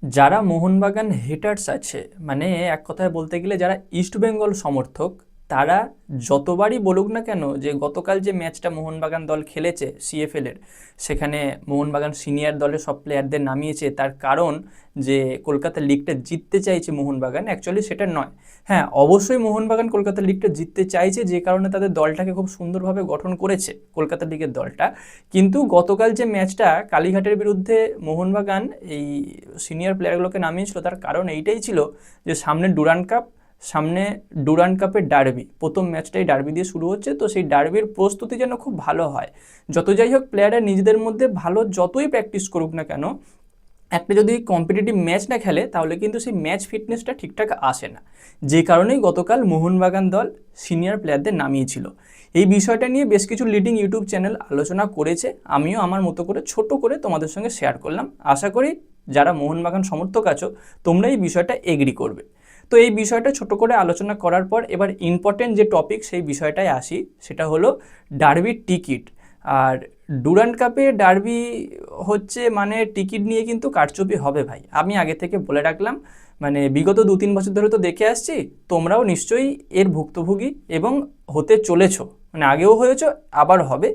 যারা মোহনবাগান হেটার্স আছে, মানে এক কথায় বলতে গেলে যারা ইস্টবেঙ্গল সমর্থক, তারা যতবারই বলুক না কেন যে গতকাল যে ম্যাচটা মোহনবাগান দল খেলেছে সিএফএলের, সেখানে মোহনবাগান সিনিয়র দলের সব প্লেয়ারদের নামিয়েছে তার কারণ যে কলকাতা লিগটা জিততে চাইছে মোহনবাগান, অ্যাকচুয়ালি সেটা নয়। হ্যাঁ, অবশ্যই মোহনবাগান কলকাতা লিগটা জিততে চাইছে, যে কারণে তাদের দলটাকে খুব সুন্দরভাবে গঠন করেছে কলকাতা লিগের দলটা। কিন্তু গতকাল যে ম্যাচটা কালীঘাটের বিরুদ্ধে মোহনবাগান এই সিনিয়র প্লেয়ারগুলোকে নামিয়েছিল, তার কারণ এইটাই ছিল যে সামনে ডুরান্ড কাপ, সামনে ডুরান্ড কাপের ডার্বি, প্রথম ম্যাচটাই ডার্বি দিয়ে শুরু হচ্ছে, তো সেই ডার্বির প্রস্তুতি যেন খুব ভালো হয়। যত যাই হোক, প্লেয়াররা নিজেদের মধ্যে ভালো যতই প্র্যাকটিস করুক না কেন, একটা যদি কম্পিটিটিভ ম্যাচ না খেলে তাহলে কিন্তু সেই ম্যাচ ফিটনেসটা ঠিকঠাক আসে না। যে কারণেই গতকাল মোহনবাগান দল সিনিয়র প্লেয়ারদের নামিয়েছিল। এই বিষয়টা নিয়ে বেশ কিছু লিডিং ইউটিউব চ্যানেল আলোচনা করেছে, আমিও আমার মতো করে ছোট করে তোমাদের সঙ্গে শেয়ার করলাম। আশা করি যারা মোহনবাগান সমর্থক আছো তোমরা এই বিষয়টা এগ্রি করবে। তো এই বিষয়টা ছোট করে আলোচনা করার পর এবার ইম্পর্টেন্ট যে টপিক সেই বিষয়টায় আসি, সেটা হলো ডার্বির টিকিট। আর ডুরান্ড কাপে ডার্বি হচ্ছে মানে টিকিট নিয়ে কিন্তু কারচুপি হবে ভাই, আমি আগে থেকে বলে রাখলাম। মানে বিগত 2-3 বছর ধরে তো দেখে আসছি, তোমরাও নিশ্চয়ই এর ভুক্তভোগী এবং হতে চলেছো, মানে আগেও হয়েছো, আবার হবে,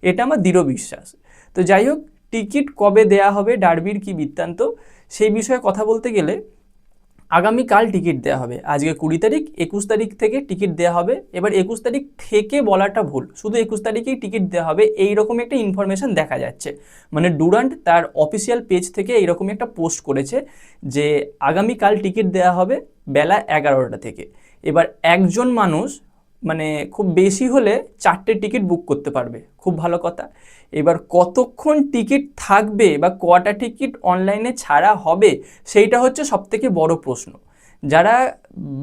এটা আমার দৃঢ় বিশ্বাস। তো যাই হোক, টিকিট কবে দেয়া হবে, ডার্বির কি বৃত্তান্ত, সেই বিষয়ে কথা বলতে গেলে আগামীকাল টিকিট দেওয়া হবে। আজকে 20 তারিখ, 21 তারিখ থেকে টিকিট দেওয়া হবে। এবার 21 তারিখ থেকে বলাটা ভুল, শুধু 21 তারিখেই টিকিট দেওয়া হবে এইরকম একটা ইনফরমেশন দেখা যাচ্ছে। মানে ডুরান্ড তার অফিসিয়াল পেজ থেকে এইরকম একটা পোস্ট করেছে যে আগামীকাল টিকিট দেওয়া হবে বেলা 11টা থেকে। এবার একজন মানুষ মানে খুব বেশি হলে 4টে টিকিট বুক করতে পারবে, খুব ভালো কথা। এবার কতক্ষণ টিকিট থাকবে বা কটা টিকিট অনলাইনে ছাড়া হবে, সেইটা হচ্ছে সবথেকে বড় প্রশ্ন। যারা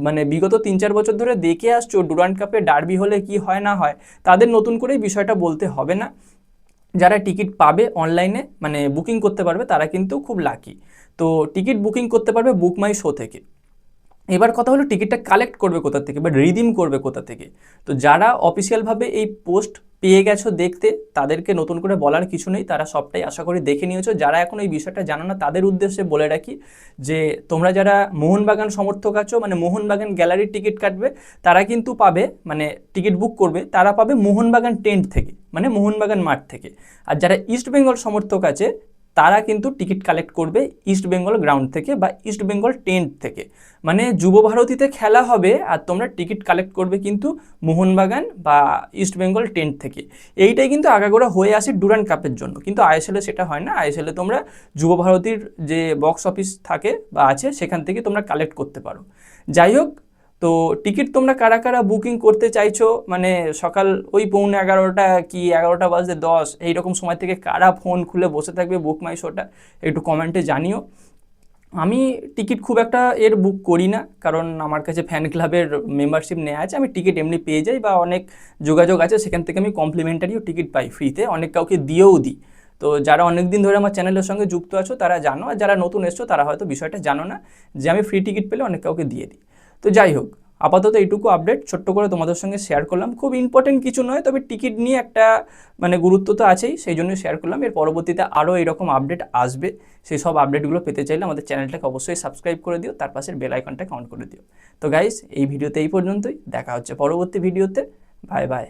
মানে বিগত 3-4 বছর ধরে দেখে আসছো ডুরান্ড কাপে ডার্বি হলে কি হয় না হয়, তাদের নতুন করে এই বিষয়টা বলতে হবে না। যারা টিকিট পাবে অনলাইনে মানে বুকিং করতে পারবে, তারা কিন্তু খুব লাকি। তো টিকিট বুকিং করতে পারবে বুক মাই শো থেকে। এবার কথা হলো টিকিটটা কালেক্ট করবে কোথা থেকে বা রিডিম করবে কোথা থেকে। তো যারা অফিসিয়ালভাবে এই পোস্ট পেয়ে গেছো দেখতে, তাদেরকে নতুন করে বলার কিছু নেই, তারা সবটাই আশা করি দেখে নিয়েছো। যারা এখন এই বিষয়টা জানো না তাদের উদ্দেশ্যে বলে রাখি যে তোমরা যারা মোহনবাগান সমর্থক আছো, মানে মোহনবাগান গ্যালারির টিকিট কাটবে, তারা কিন্তু পাবে, মানে টিকিট বুক করবে তারা পাবে মোহনবাগান টেন্ট থেকে, মানে মোহনবাগান মাঠ থেকে। আর যারা ইস্টবেঙ্গল সমর্থক আছে তারা কিন্তু টিকিট কালেক্ট করবে ইস্টবেঙ্গল গ্রাউন্ড থেকে বা ইস্টবেঙ্গল টেন্ট থেকে। মানে যুবভারতীতে খেলা হবে আর তোমরা টিকিট কালেক্ট করবে কিন্তু মোহনবাগান বা ইস্টবেঙ্গল টেন্ট থেকে। এইটাই কিন্তু আগাগোড়া হয়ে আসে ডুরান্ড কাপের জন্য, কিন্তু আইএসএলে সেটা হয় না। আইএসএলে তোমরা যুবভারতীর যে বক্স অফিস থাকে বা আছে সেখান থেকে তোমরা কালেক্ট করতে পারো। যাই হোক, তো টিকিট তোমরা কারা কারা বুকিং করতে চাইছো, মানে সকাল ওই 11:45 কি 11:10 এইরকম সময় থেকে কারা ফোন খুলে বসে থাকবে বুক মাই শোটা, একটু কমেন্টে জানিও। আমি টিকিট খুব একটা এর বুক করি না, কারণ আমার কাছে ফ্যান ক্লাবের মেম্বারশিপ নেওয়া আছে, আমি টিকিট এমনি পেয়ে যাই বা অনেক যোগাযোগ আছে, সেখান থেকে আমি কমপ্লিমেন্টারিও টিকিট পাই ফ্রিতে, অনেক কাউকে দিয়েও দিই। তো যারা অনেক দিন ধরে আমার চ্যানেলের সঙ্গে যুক্ত আছো তারা জানো, আর যারা নতুন এসছো তারা হয়তো বিষয়টা জানো না যে আমি ফ্রি টিকিট পেলে অনেক কাউকে দিয়ে দিই। তো যাই হোক, আপাতত এইটুকু আপডেট ছোট্ট করে তোমাদের সঙ্গে শেয়ার করলাম, খুব ইম্পর্টেন্ট কিছু নয়, তবে টিকিট নিয়ে একটা মানে গুরুত্ব তো আছেই, সেই জন্য শেয়ার করলাম। এর পরবর্তীতে আরও এরকম আপডেট আসবে, সেই সব আপডেটগুলো পেতে চাইলে আমাদের চ্যানেলটাকে অবশ্যই সাবস্ক্রাইব করে দিও, তার পাশের বেল আইকনটাকে অন করে দিও। তো গাইস, এই ভিডিওতে এই পর্যন্তই, দেখা হচ্ছে পরবর্তী ভিডিওতে। Bye bye.